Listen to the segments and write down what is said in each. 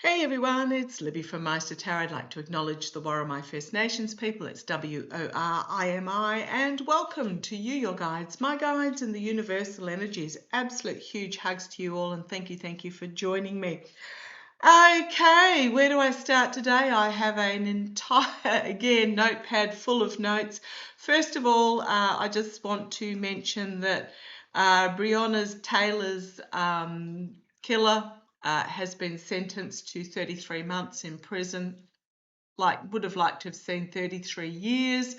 Hey everyone, it's Libby from maighstirtarot. I'd like to acknowledge the Worimi First Nations people. It's W-O-R-I-M-I, and welcome to you, your guides, my guides, and the universal energies. Absolute huge hugs to you all, and thank you for joining me. Okay, where do I start today? I have an entire, again, notepad full of notes. First of all, I just want to mention that Breonna Taylor's killer has been sentenced to 33 months in prison. Would have liked to have seen 33 years,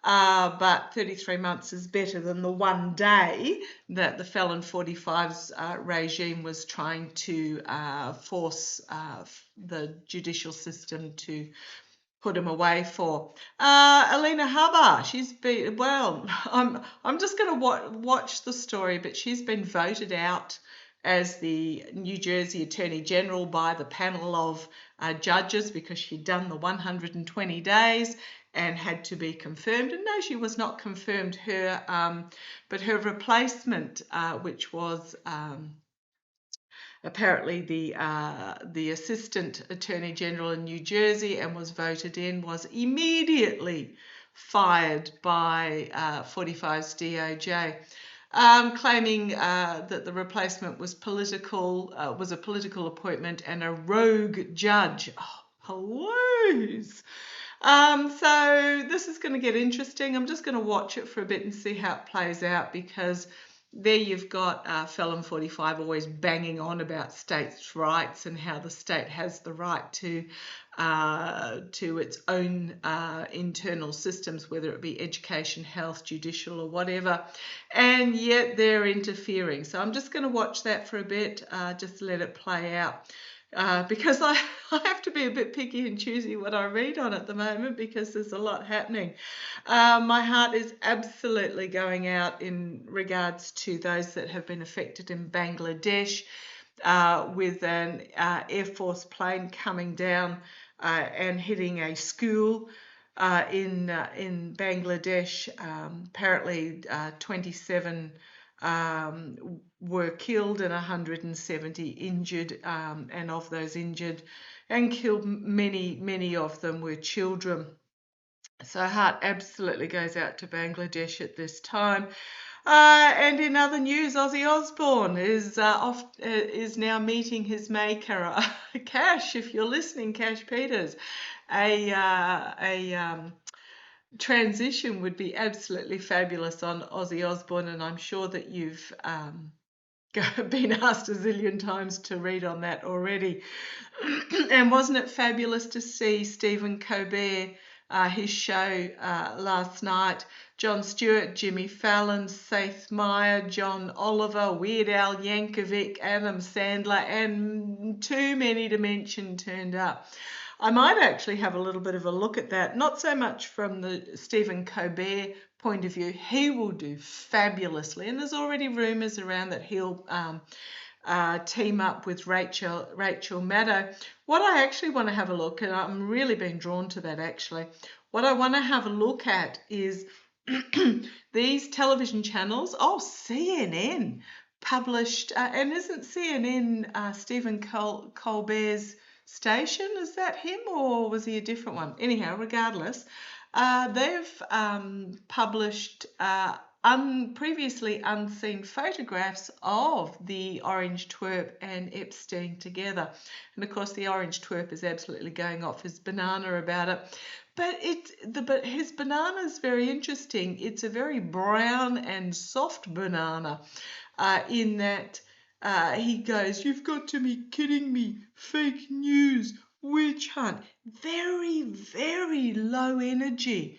but 33 months is better than the 1 day that the Felon 45's regime was trying to force the judicial system to put him away for. Alina Habba, she's been, well, I'm just going to watch the story, but she's been voted out as the New Jersey Attorney General by the panel of judges because she'd done the 120 days and had to be confirmed. And no, she was not confirmed. But her replacement, which was apparently the Assistant Attorney General in New Jersey and was voted in, was immediately fired by 45's DOJ. Claiming that the replacement was a political appointment and a rogue judge. Oh, hello. So this is going to get interesting. I'm just going to watch it for a bit and see how it plays out, because there you've got Felon 45 always banging on about states' rights and how the state has the right to its own internal systems, whether it be education, health, judicial, or whatever, and yet they're interfering. So I'm just going to watch that for a bit, just let it play out. Because I have to be a bit picky and choosy what I read on at the moment, because there's a lot happening. My heart is absolutely going out in regards to those that have been affected in Bangladesh, with an Air Force plane coming down and hitting a school in Bangladesh. Apparently 27 were killed and 170 injured, and of those injured and killed, many of them were children. So heart absolutely goes out to Bangladesh at this time. And in other news, Ozzy Osbourne is now meeting his maker, Cash. If you're listening, Cash Peters, a transition would be absolutely fabulous on Ozzy Osbourne, and I'm sure that you've been asked a zillion times to read on that already. And wasn't it fabulous to see Stephen Colbert, his show last night? Jon Stewart, Jimmy Fallon, Seth Meyers, John Oliver, Weird Al Yankovic, Adam Sandler, and too many to mention turned up. I might actually have a little bit of a look at that, not so much from the Stephen Colbert point of view. He will do fabulously, and there's already rumours around that he'll team up with Rachel Maddow. What I actually want to have a look, and I'm really being drawn to that actually, what I want to have a look at is these television channels. Oh, CNN published, and isn't CNN Stephen Colbert's station? Is that him, or was he a different one? Anyhow, regardless, they've published previously unseen photographs of the Orange Twerp and Epstein together. And of course the Orange Twerp is absolutely going off his banana about it. But his banana is very interesting. It's a very brown and soft banana, in that he goes, "You've got to be kidding me, fake news, witch hunt." Very, very low energy.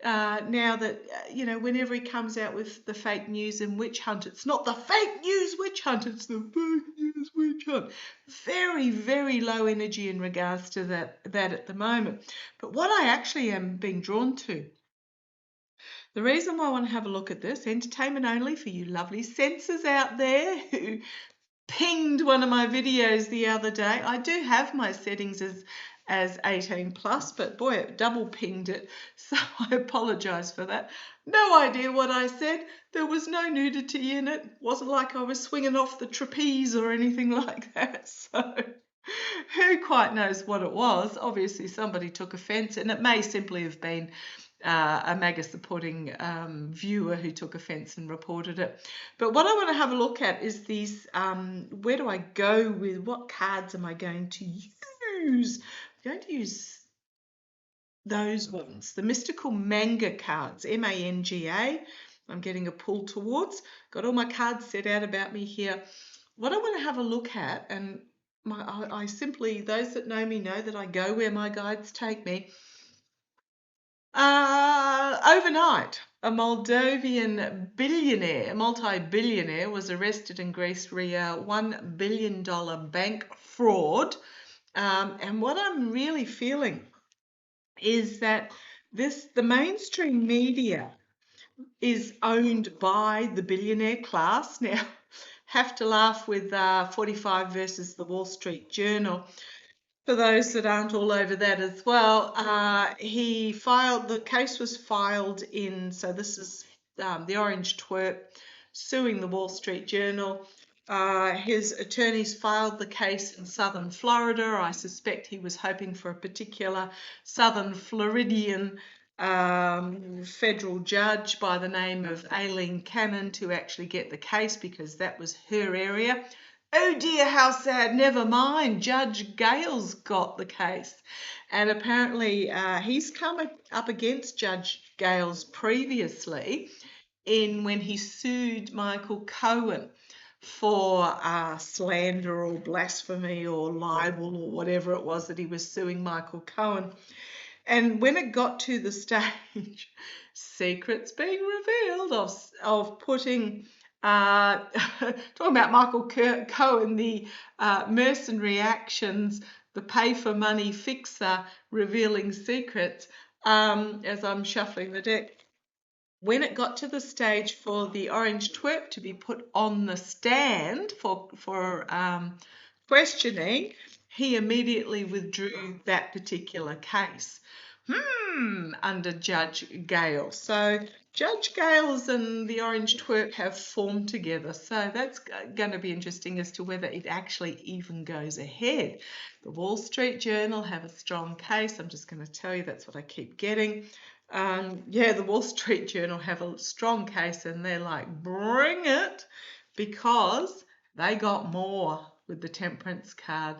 Now that, whenever he comes out with the fake news and witch hunt, it's not the fake news witch hunt, it's the fake news witch hunt. Very, very low energy in regards to that at the moment. But what I actually am being drawn to, the reason why I want to have a look at this, entertainment only for you lovely senses out there who pinged one of my videos the other day. I do have my settings as 18 plus, but boy, it double pinged it, so I apologize for that. No idea what I said. There was no nudity in it. Wasn't like I was swinging off the trapeze or anything like that. So who quite knows what it was. Obviously, somebody took offence, and it may simply have been a MAGA supporting viewer who took offence and reported it. But what I want to have a look at is these, where do I go with, what cards am I going to use? I'm going to use those ones, the mystical manga cards, M-A-N-G-A. I'm getting a pull towards. Got all my cards set out about me here. What I want to have a look at, and I simply, those that know me know that I go where my guides take me. Overnight, a Moldovan billionaire, multi-billionaire, was arrested in Greece re $1 billion bank fraud. And what I'm really feeling is that the mainstream media is owned by the billionaire class. Now, have to laugh with 45 versus the Wall Street Journal. For those that aren't all over that as well, the case was filed in, so this is the Orange Twerp suing the Wall Street Journal. His attorneys filed the case in southern Florida. I suspect he was hoping for a particular southern Floridian federal judge by the name of Aileen Cannon to actually get the case, because that was her area. Oh dear, how sad. Never mind. Judge Gale's got the case. And apparently he's come up against Judge Gale's previously when he sued Michael Cohen for slander or blasphemy or libel or whatever it was that he was suing Michael Cohen. And when it got to the stage, secrets being revealed of putting, talking about Michael Cohen, the mercenary actions, the pay-for-money fixer revealing secrets, as I'm shuffling the deck. When it got to the stage for the Orange Twerp to be put on the stand for questioning, he immediately withdrew that particular case. Under Judge Gale. So Judge Gale's and the Orange Twerp have formed together. So that's going to be interesting as to whether it actually even goes ahead. The Wall Street Journal have a strong case. I'm just going to tell you that's what I keep getting. The Wall Street Journal have a strong case, and they're like, bring it, because they got more with the Temperance card.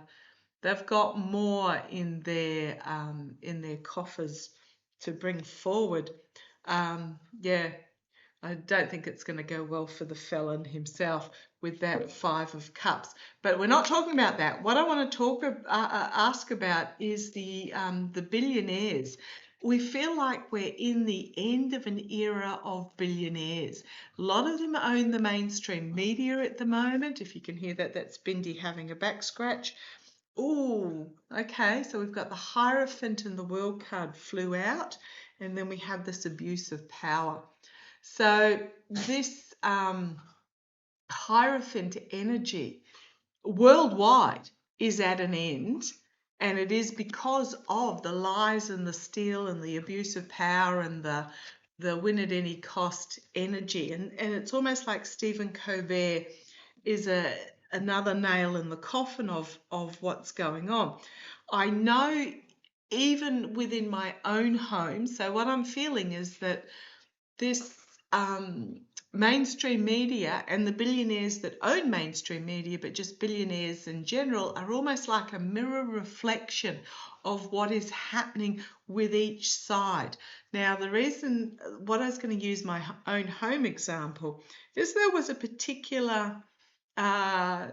They've got more in their coffers to bring forward. I don't think it's going to go well for the felon himself with that 5 of Cups. But we're not talking about that. What I want to ask about is the billionaires. We feel like we're in the end of an era of billionaires. A lot of them own the mainstream media at the moment. If you can hear that, that's Bindi having a back scratch. Oh, okay, so we've got the Hierophant and the World card flew out, and then we have this abuse of power. So this Hierophant energy worldwide is at an end, and it is because of the lies and the steal and the abuse of power and the win at any cost energy. And it's almost like Stephen Colbert is another nail in the coffin of what's going on. I know even within my own home, so what I'm feeling is that this mainstream media and the billionaires that own mainstream media, but just billionaires in general, are almost like a mirror reflection of what is happening with each side. Now, the reason, what I was going to use my own home example, is there was a particular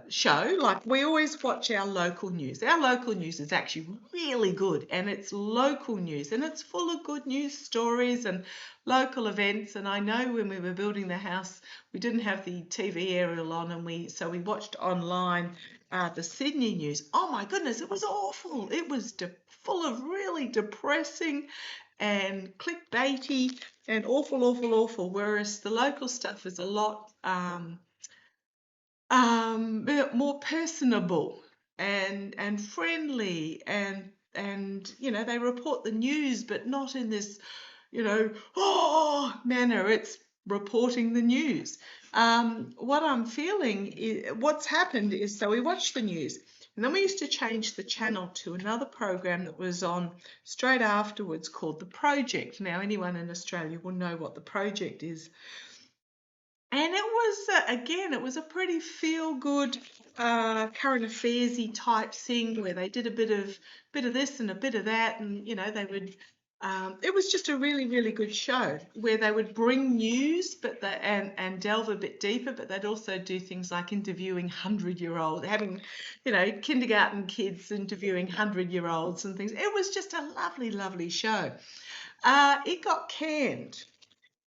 show, like we always watch our local news. Our local news is actually really good, and it's local news, and it's full of good news stories and local events. And I know when we were building the house, we didn't have the TV aerial on, and so we watched online the Sydney news. Oh my goodness, it was awful. It was full of really depressing and clickbaity and awful. Whereas the local stuff is a lot more personable and friendly, and they report the news, but not in this manner. It's reporting the news. What I'm feeling is, what's happened is, so we watch the news, And then we used to change the channel to another program that was on straight afterwards called The Project. Now, anyone in Australia will know what The Project is. And it was, again, it was a pretty feel-good current affairs-y type thing where they did a bit of this and a bit of that, and they would. It was just a really, really good show where they would bring news, and delve a bit deeper, but they'd also do things like interviewing 100-year-olds, having, kindergarten kids interviewing 100-year-olds and things. It was just a lovely, lovely show. It got canned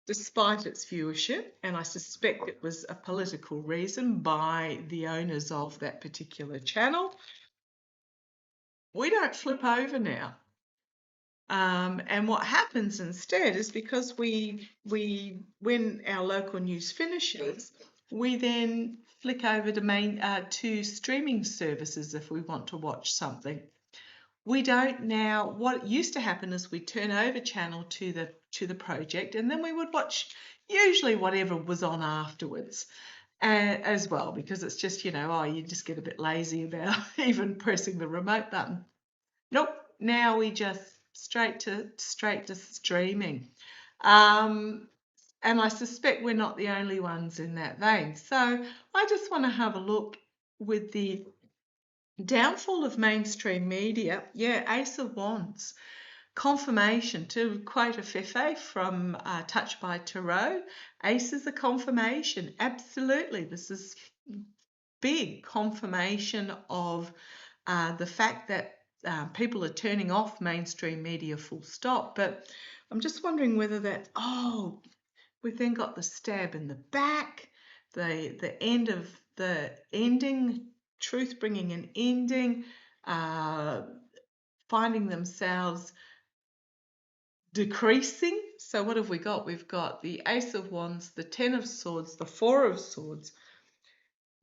despite its viewership, and I suspect it was a political reason by the owners of that particular channel. We don't flip over now. And what happens instead is because when our local news finishes, we then flick over to streaming services if we want to watch something. We don't now. What used to happen is we turn over channel to the project, and then we would watch usually whatever was on afterwards as well, because it's just, you just get a bit lazy about even pressing the remote button. Nope, now we just straight to streaming. And I suspect we're not the only ones in that vein. So I just want to have a look with the downfall of mainstream media. Yeah, Ace of Wands. Confirmation, to quote a Fefe from Touched by Tarot, Ace is a confirmation. Absolutely. This is big confirmation of the fact that people are turning off mainstream media full stop. But I'm just wondering whether that, we've then got the stab in the back, the end of the ending, truth bringing an ending, finding themselves decreasing. So what have we got? We've got the Ace of Wands, the Ten of Swords, the Four of Swords,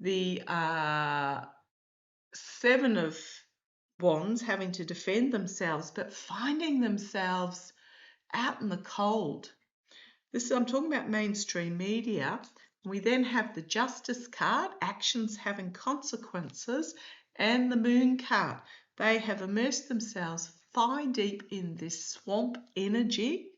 the Seven of Wands, having to defend themselves, but finding themselves out in the cold. I'm talking about mainstream media. We then have the Justice card, actions having consequences, and the Moon card. They have immersed themselves thigh deep in this swamp energy,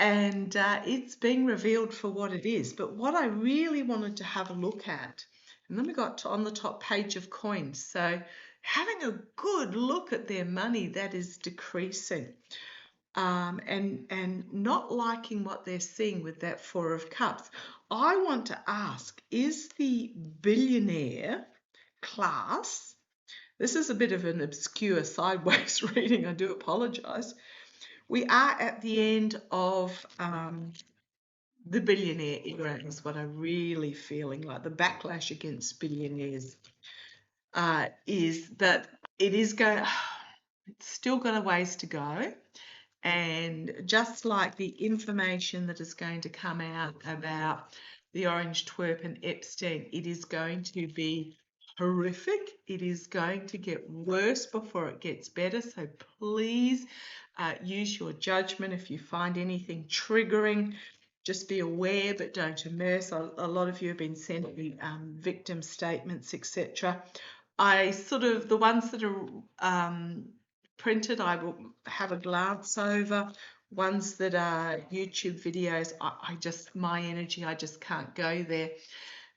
and it's being revealed for what it is. But what I really wanted to have a look at, and then we got on the top page of coins, so having a good look at their money that is decreasing. And not liking what they're seeing with that Four of Cups. I want to ask, is the billionaire class, this is a bit of an obscure sideways reading, I do apologise. We are at the end of the billionaire era is what I'm really feeling like. The backlash against billionaires is that it's still got a ways to go. And just like the information that is going to come out about the Orange Twerp and Epstein, it is going to be horrific. It is going to get worse before it gets better. So please use your judgment. If you find anything triggering, just be aware, but don't immerse. A lot of you have been sending me victim statements, etc. The ones that are printed, I will have a glance over. Ones that are YouTube videos, my energy, I just can't go there.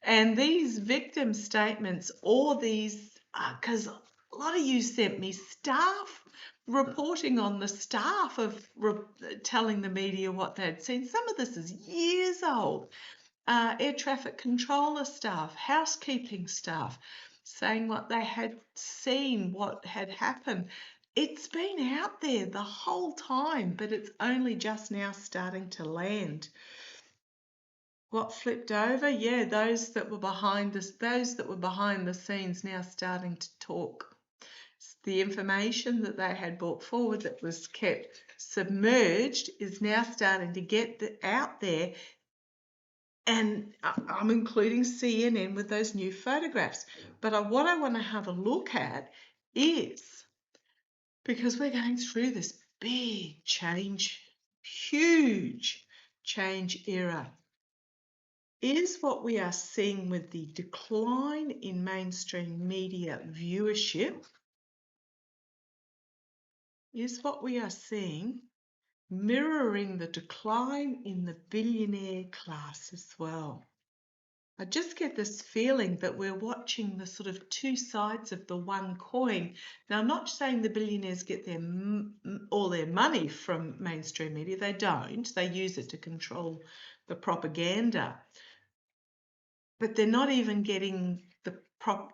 And these victim statements, or these, because a lot of you sent me staff reporting on the staff of telling the media what they'd seen. Some of this is years old. Air traffic controller staff, housekeeping staff, saying what they had seen, what had happened. It's been out there the whole time, but it's only just now starting to land. What flipped over? Yeah, those that were behind the scenes now starting to talk. The information that they had brought forward that was kept submerged is now starting to get out there. And I'm including CNN with those new photographs. But what I want to have a look at is, because we're going through this big change, huge change era. is what we are seeing with the decline in mainstream media viewership, is what we are seeing mirroring the decline in the billionaire class as well. I just get this feeling that we're watching the sort of two sides of the one coin. Now, I'm not saying the billionaires get all their money from mainstream media. They don't. They use it to control the propaganda. But they're not even getting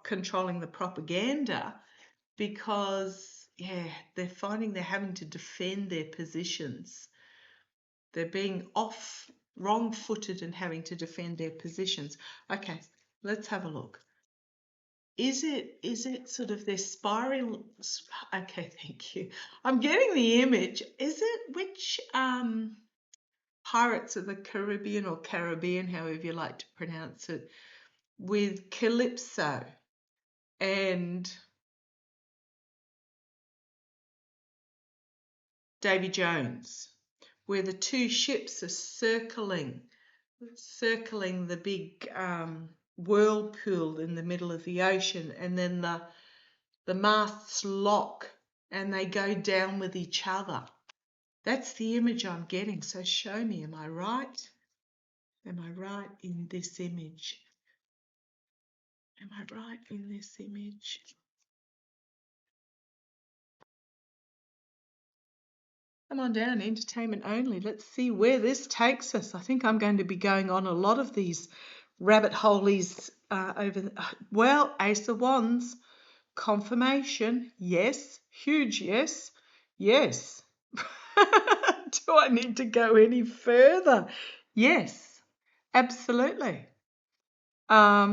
controlling the propaganda because, yeah, they're finding they're having to defend their positions. They're being wrong-footed and having to defend their positions. Okay, let's have a look. Is it sort of their spiral? Okay, thank you. I'm getting the image. Is it which Pirates of the Caribbean or Caribbean, however you like to pronounce it, with Calypso and Davy Jones, where the two ships are circling the big whirlpool in the middle of the ocean, and then the masts lock and they go down with each other. That's the image I'm getting. So show me, am I right? Am I right in this image? Am I right in this image? Come on down, entertainment only. Let's see where this takes us. I think I'm going to be going on a lot of these rabbit holies well, Ace of Wands, confirmation, yes, huge yes, yes. Do I need to go any further? Yes, absolutely. I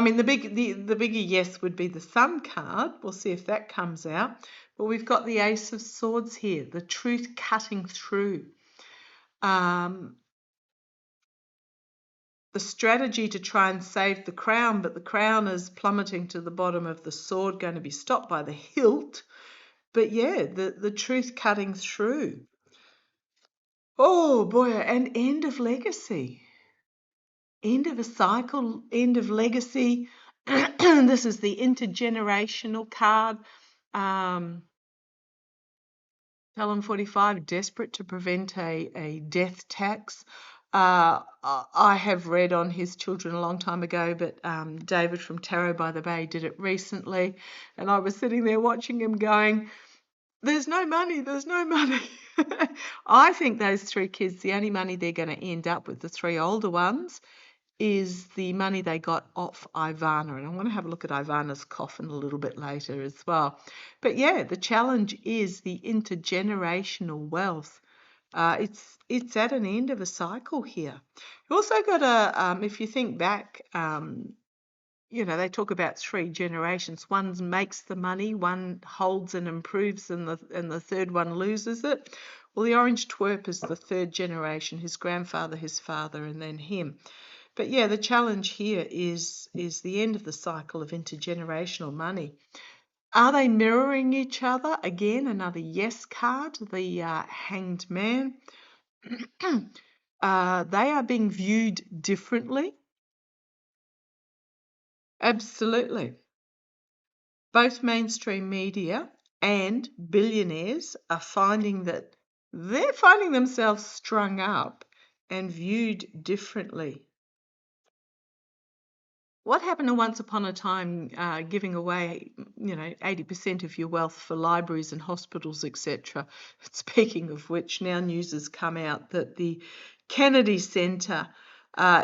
mean, the bigger yes would be the Sun card. We'll see if that comes out. But we've got the Ace of Swords here, the truth cutting through. The strategy to try and save the crown, but the crown is plummeting to the bottom of the sword, going to be stopped by the hilt. But yeah, the truth cutting through. Oh boy, an end of legacy. End of a cycle, end of legacy. This is the intergenerational card. Talon 45, desperate to prevent a death tax. I have read on his children a long time ago, but David from Tarot by the Bay did it recently. And I was sitting there watching him going, there's no money, there's no money. I think those three kids, the only money they're going to end up with, the three older ones, is the money they got off Ivana. And I want to have a look at Ivana's coffin a little bit later as well. But yeah, the challenge is the intergenerational wealth. It's at an end of a cycle here. You also got if you think back, they talk about three generations. One makes the money, one holds and improves, and the third one loses it. Well, the orange twerp is the third generation, his grandfather, his father, and then him. But yeah, the challenge here is the end of the cycle of intergenerational money. Are they mirroring each other? Again, another yes card, the Hanged Man. They are being viewed differently. Absolutely. Both mainstream media and billionaires are finding that they're finding themselves strung up and viewed differently. What happened to once upon a time giving away, 80% of your wealth for libraries and hospitals, etc.? Speaking of which, now news has come out that the Kennedy Center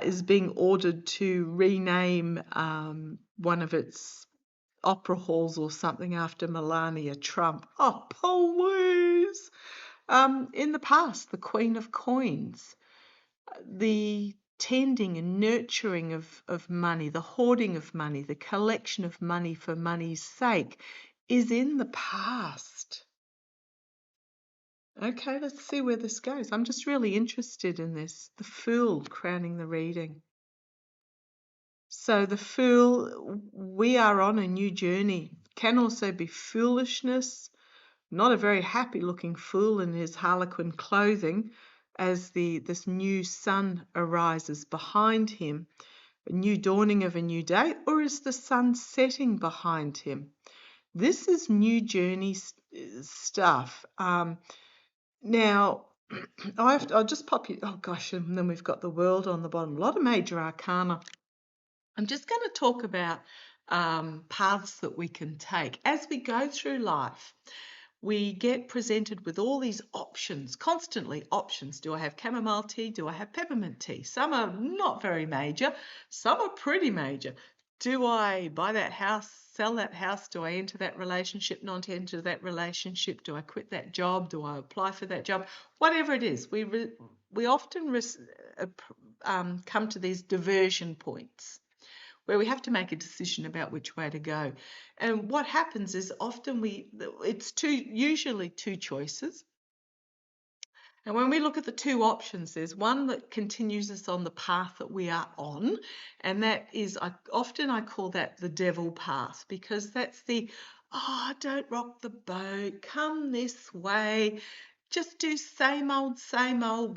is being ordered to rename one of its opera halls or something after Melania Trump. Oh, please! In the past, the Queen of Coins, the tending and nurturing of money, the hoarding of money, the collection of money for money's sake is in the past. Okay, let's see where this goes. I'm just really interested in this. The Fool crowning the reading. So the Fool, we are on a new journey. Can also be foolishness. Not a very happy looking fool in his harlequin clothing. as this new sun arises behind him, a new dawning of a new day, or is the sun setting behind him? This is new journey stuff. Now, I'll just pop you, oh gosh, and then we've got the world on the bottom, a lot of major arcana. I'm just going to talk about paths that we can take. As we go through life, we get presented with all these options, constantly options. Do I have chamomile tea? Do I have peppermint tea? Some are not very major, some are pretty major. Do I buy that house, sell that house? Do I enter that relationship, not enter that relationship? Do I quit that job? Do I apply for that job? Whatever it is, we often come to these diversion points where we have to make a decision about which way to go. And what happens is often it's usually two choices. And when we look at the two options, there's one that continues us on the path that we are on, and that is, I call that the devil path, because that's don't rock the boat, come this way, just do same old,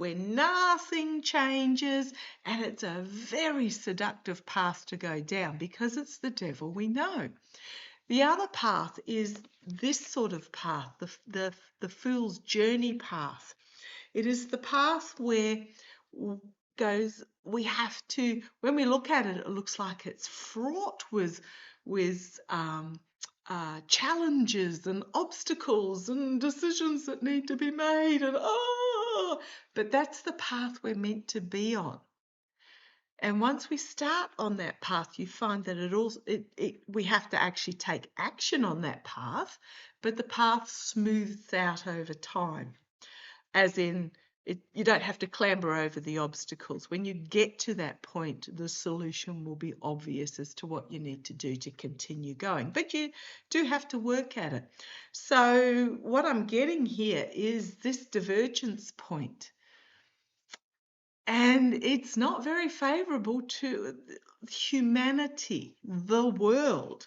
where nothing changes, and it's a very seductive path to go down because it's the devil we know. The other path is this sort of path, the fool's journey path. It is the path where we have to, when we look at it, it looks like it's fraught with challenges and obstacles and decisions that need to be made, but that's the path we're meant to be on. And once we start on that path, you find that we have to actually take action on that path, but the path smooths out over time. As in, you don't have to clamber over the obstacles. When you get to that point, the solution will be obvious as to what you need to do to continue going. But you do have to work at it. So what I'm getting here is this divergence point. And it's not very favorable to humanity. The world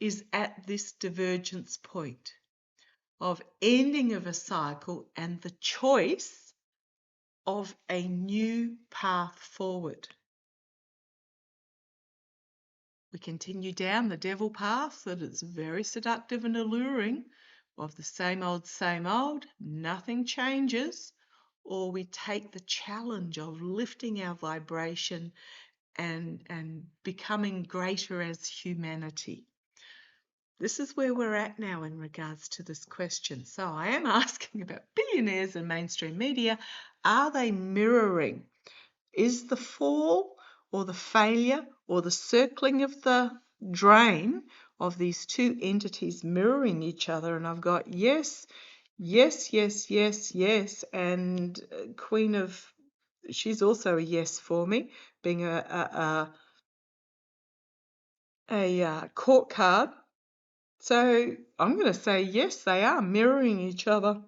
is at this divergence point of ending of a cycle and the choice of a new path forward. We continue down the devil path that is very seductive and alluring, of the same old, nothing changes, or we take the challenge of lifting our vibration and becoming greater as humanity. This is where we're at now in regards to this question. So I am asking about billionaires and mainstream media. Are they mirroring? Is the fall or the failure or the circling of the drain of these two entities mirroring each other? And I've got yes, and Queen of, she's also a yes for me, being a court card. So I'm going to say yes, they are mirroring each other.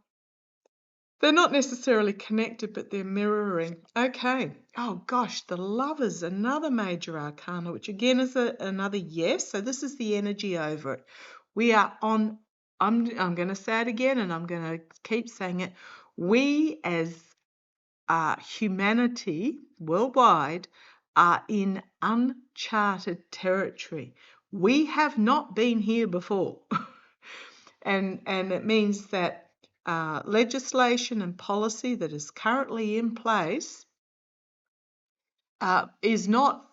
They're not necessarily connected, but they're mirroring. Okay. Oh gosh, the Lovers, another major arcana, which again is another yes. So this is the energy over it. We are on, I'm going to say it again, and I'm going to keep saying it. We as humanity worldwide are in uncharted territory. We have not been here before. and it means that legislation and policy that is currently in place is not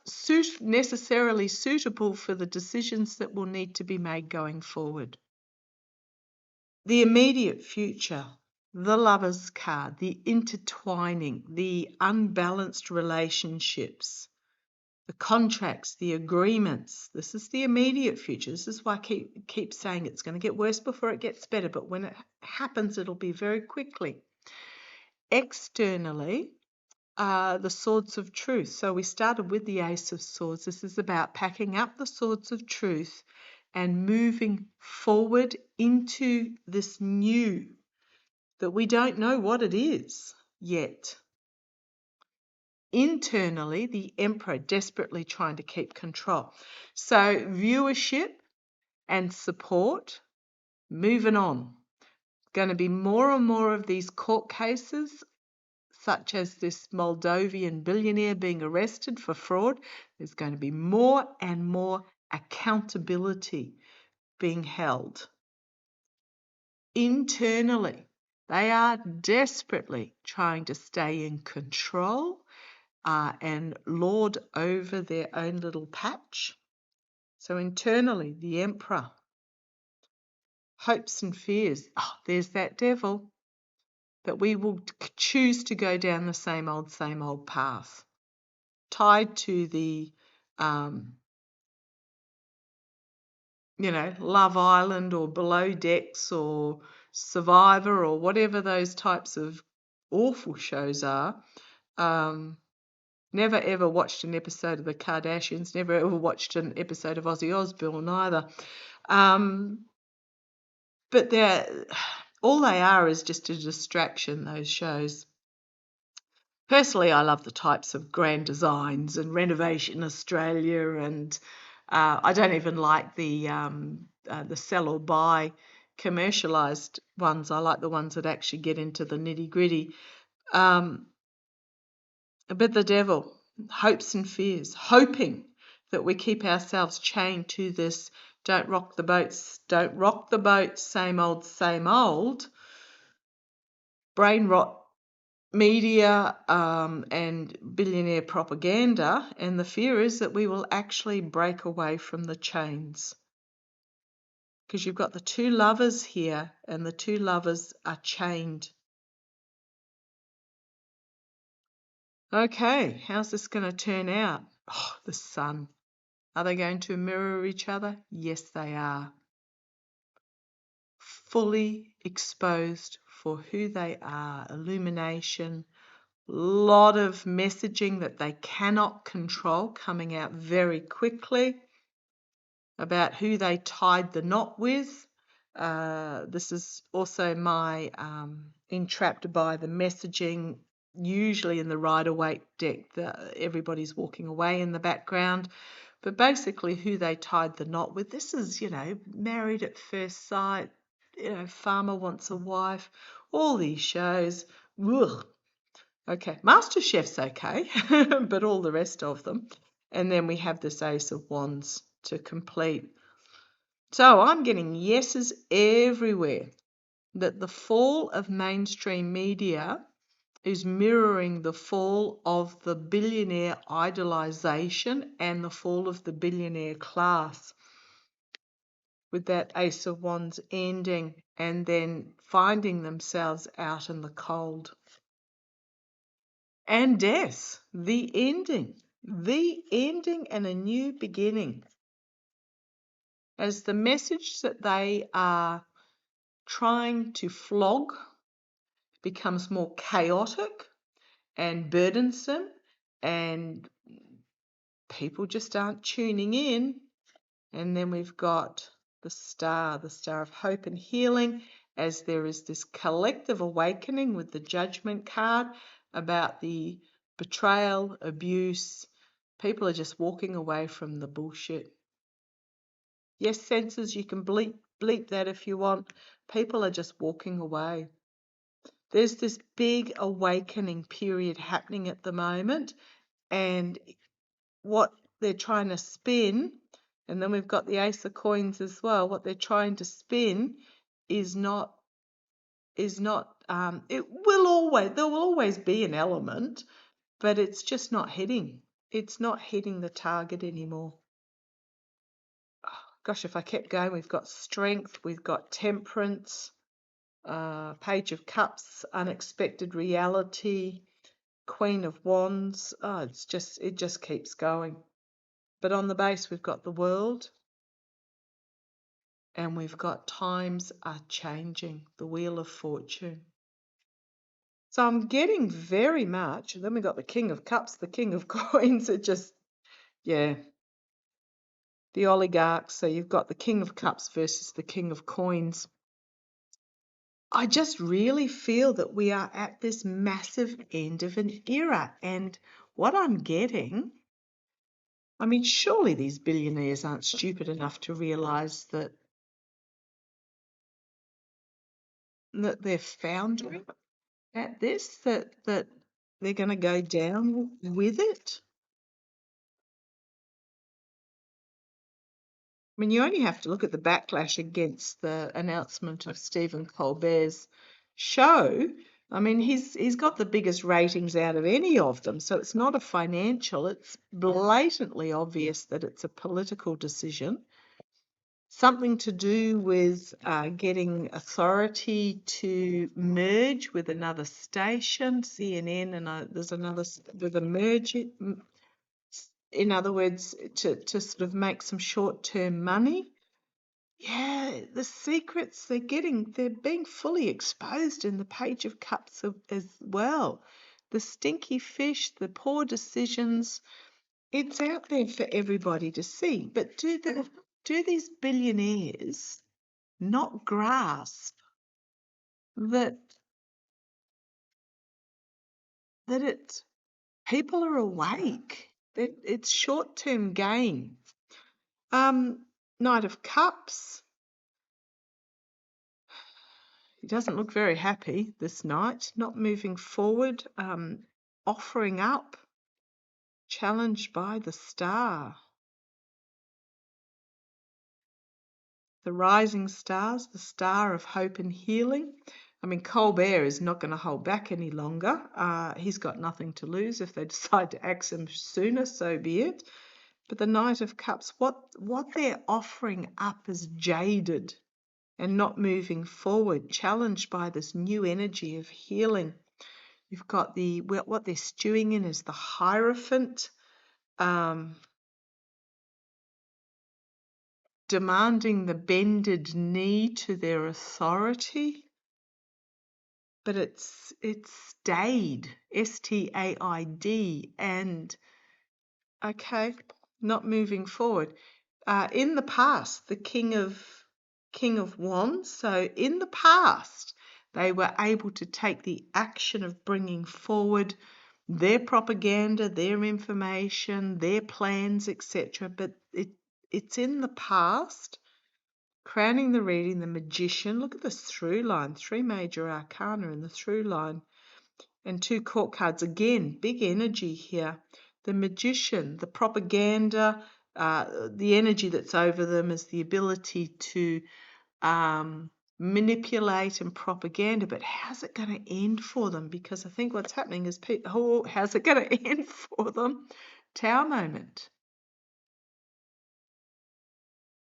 necessarily suitable for the decisions that will need to be made going forward. The immediate future, the Lovers card, the intertwining, the unbalanced relationships, the contracts, the agreements. This is the immediate future. This is why I keep saying it's going to get worse before it gets better, but when it happens, it'll be very quickly. Externally, the swords of truth. So we started with the Ace of Swords. This is about packing up the swords of truth and moving forward into this new that we don't know what it is yet. Internally, the Emperor desperately trying to keep control. So viewership and support, moving on. Going to be more and more of these court cases, such as this Moldovan billionaire being arrested for fraud. There's going to be more and more accountability being held. Internally, they are desperately trying to stay in control and lord over their own little patch. So internally, the Emperor, hopes and fears. Oh, there's that devil. That we will choose to go down the same old path, tied to the, Love Island or Below Decks or Survivor or whatever those types of awful shows are. Never ever watched an episode of the Kardashians, never ever watched an episode of Ozzy Osbourne either. But all they are is just a distraction, those shows. Personally, I love the types of Grand Designs and Renovation Australia, and I don't even like the sell or buy commercialised ones. I like the ones that actually get into the nitty-gritty. But the devil, hopes and fears, hoping that we keep ourselves chained to this don't rock the boat, same old, brain rot media and billionaire propaganda, and the fear is that we will actually break away from the chains. Because you've got the two lovers here, and the two lovers are chained. Okay, how's this going to turn out? Oh, the sun. Are they going to mirror each other? Yes, they are. Fully exposed for who they are. Illumination. Lot of messaging that they cannot control coming out very quickly about who they tied the knot with. This is also my entrapped by the messaging, usually in the Rider-Waite deck, that everybody's walking away in the background. But basically who they tied the knot with. This is, Married at First Sight, Farmer Wants a Wife, all these shows. Ugh. Okay, MasterChef's okay, but all the rest of them. And then we have this Ace of Wands to complete. So I'm getting yeses everywhere that the fall of mainstream media is mirroring the fall of the billionaire idolization and the fall of the billionaire class, with that Ace of Wands ending and then finding themselves out in the cold. And death, the ending and a new beginning. As the message that they are trying to flog becomes more chaotic and burdensome, and people just aren't tuning in. And then we've got the star of hope and healing, as there is this collective awakening with the Judgment card about the betrayal, abuse. People are just walking away from the bullshit. Yes, senses, you can bleep that if you want. People are just walking away. There's this big awakening period happening at the moment, and what they're trying to spin, and then we've got the Ace of Coins as well, what they're trying to spin is not, there will always be an element, but it's just not hitting. It's not hitting the target anymore. Oh, gosh, if I kept going, we've got Strength, we've got Temperance, Page of Cups, Unexpected Reality, Queen of Wands. Oh, it just keeps going. But on the base, we've got the World, and we've got Times Are Changing, the Wheel of Fortune. So I'm getting very much, and then we've got the King of Cups, the King of Coins. The oligarchs. So you've got the King of Cups versus the King of Coins. I just really feel that we are at this massive end of an era. And what I'm getting, I mean, surely these billionaires aren't stupid enough to realise that that they're foundering at this, that they're going to go down with it. I mean, you only have to look at the backlash against the announcement of Stephen Colbert's show. I mean, he's got the biggest ratings out of any of them, so it's not a financial. It's blatantly obvious that it's a political decision. Something to do with getting authority to merge with another station, CNN, and there's another with a merge. In other words, to sort of make some short-term money. Yeah, the secrets they're being fully exposed in the Page of Cups as well. The stinky fish, the poor decisions, it's out there for everybody to see. But do these billionaires not grasp that it's people are awake, that it's short-term gain. Knight of Cups. He doesn't look very happy this night, not moving forward, offering up, challenged by the star. The rising stars, the star of hope and healing. I mean, Colbert is not going to hold back any longer. He's got nothing to lose. If they decide to axe him sooner, so be it. But the Knight of Cups, what they're offering up is jaded and not moving forward, challenged by this new energy of healing. You've got what they're stewing in is the Hierophant, demanding the bended knee to their authority. But it's stayed, S-T-A-I-D, and okay, not moving forward. In the past, the King of Wands. So in the past, they were able to take the action of bringing forward their propaganda, their information, their plans, etc. But it's in the past. Crowning the reading, the Magician. Look at this through line, 3 major arcana in the through line, and 2 court cards. Again, big energy here. The Magician, the propaganda, the energy that's over them is the ability to manipulate and propaganda. But how's it going to end for them? Because I think what's happening is, how's it going to end for them? Tower moment.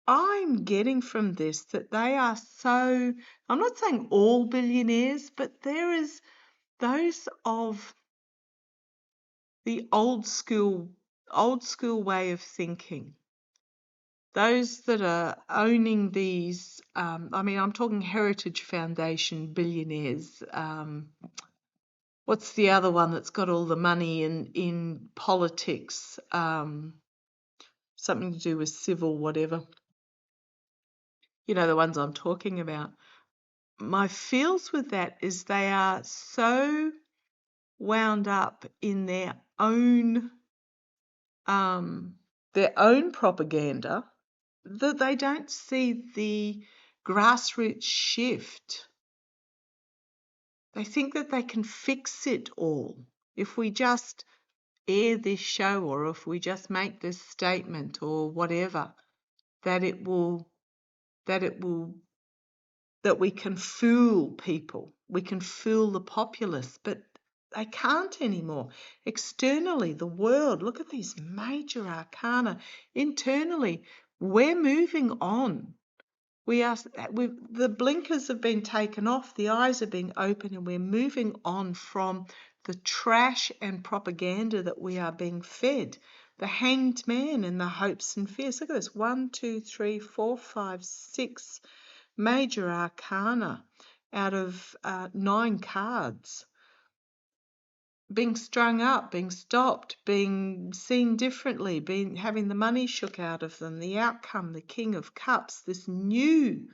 I'm getting from this that they are so, I'm not saying all billionaires, but there is those of the old school way of thinking. Those that are owning these, I mean, I'm talking Heritage Foundation billionaires. What's the other one that's got all the money in politics? Something to do with civil whatever. You know the ones I'm talking about. My feels with that is they are so wound up in their own propaganda that they don't see the grassroots shift. They think that they can fix it all if we just air this show or if we just make this statement or whatever, that we can fool people, we can fool the populace, but they can't anymore. Externally, the world, look at these major arcana. Internally, we're moving on. The blinkers have been taken off, the eyes are being opened, and we're moving on from the trash and propaganda that we are being fed. The Hanged Man and the hopes and fears. Look at this, 1, 2, 3, 4, 5, 6 major arcana out of 9 cards. Being strung up, being stopped, being seen differently, having the money shook out of them. The outcome, the King of Cups, this new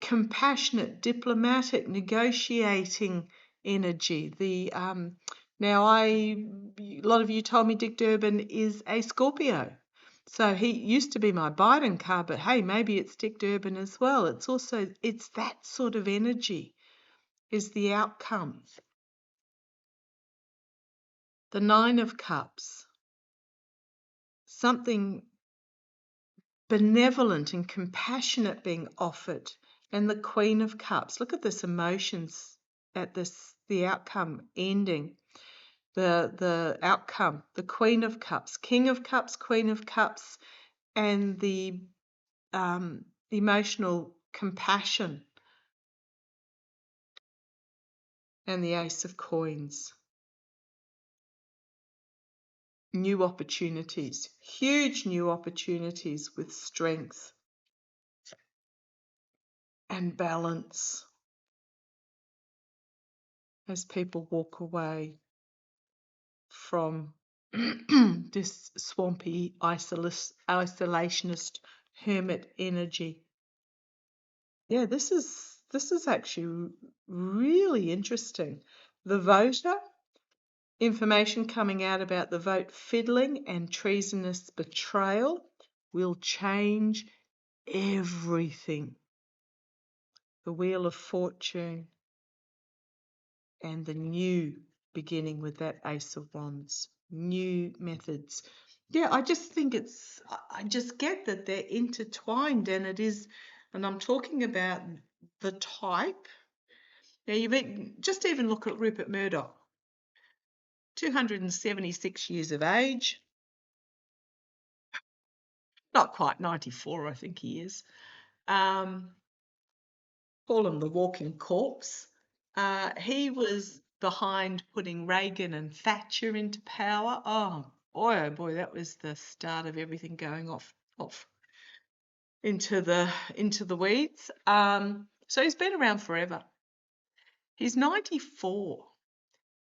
compassionate, diplomatic, negotiating energy. Now a lot of you told me Dick Durbin is a Scorpio. So he used to be my Biden card, but hey, maybe it's Dick Durbin as well. It's that sort of energy is the outcome. The Nine of Cups, something benevolent and compassionate being offered. And the Queen of Cups, look at this emotions at the outcome ending. The outcome, the Queen of Cups, King of Cups, Queen of Cups, and the emotional compassion, and the Ace of Coins. New opportunities, huge new opportunities with strength and balance as people walk away from this swampy, isolationist hermit energy. Yeah, this is actually really interesting. The voter, information coming out about the vote fiddling and treasonous betrayal will change everything. The Wheel of Fortune and the new beginning with that Ace of Wands. New methods. Yeah, I just think I just get that they're intertwined, and it is, and I'm talking about the type. Now, just even look at Rupert Murdoch, 276 years of age, not quite 94, I think he is. Call him the walking corpse. He was behind putting Reagan and Thatcher into power. Oh boy, that was the start of everything going off into the weeds. So he's been around forever. He's 94.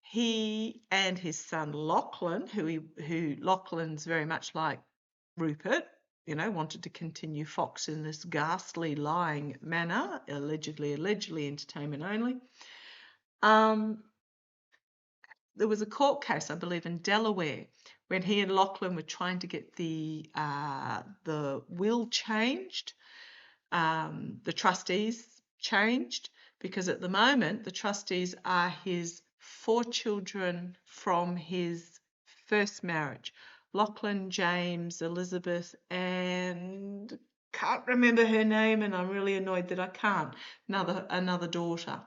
He and his son Lachlan, who Lachlan's very much like Rupert, wanted to continue Fox in this ghastly lying manner, allegedly entertainment only. There was a court case, I believe, in Delaware when he and Lachlan were trying to get the will changed, the trustees changed, because at the moment the trustees are his 4 children from his first marriage. Lachlan, James, Elizabeth, and can't remember her name, and I'm really annoyed that I can't. Another daughter.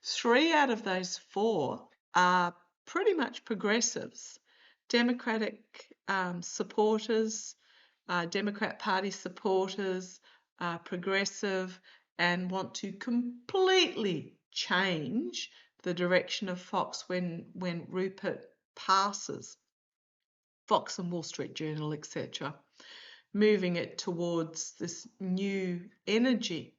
3 out of those 4 are pretty much progressives, Democratic supporters, Democrat Party supporters, progressive, and want to completely change the direction of Fox when Rupert passes. Fox and Wall Street Journal, etc., moving it towards this new energy.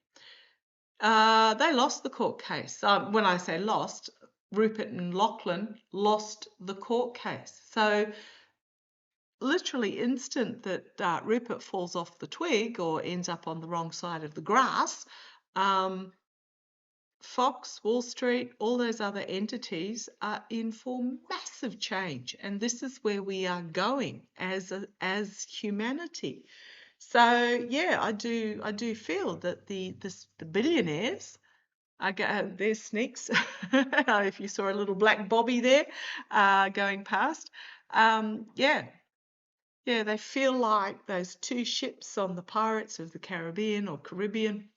They lost the court case. When I say lost, Rupert and Lachlan lost the court case. So literally instant that Rupert falls off the twig or ends up on the wrong side of the grass, Fox, Wall Street, all those other entities are in for massive change. And this is where we are going as humanity. So yeah, I do feel that the billionaires are they're sneaks. If you saw a little black bobby there going past, yeah, they feel like those 2 ships on the Pirates of the Caribbean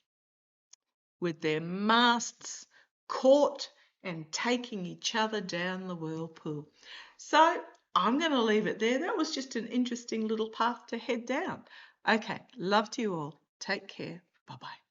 with their masts caught and taking each other down the whirlpool. So I'm going to leave it there. That was just an interesting little path to head down. Okay, love to you all. Take care. Bye-bye.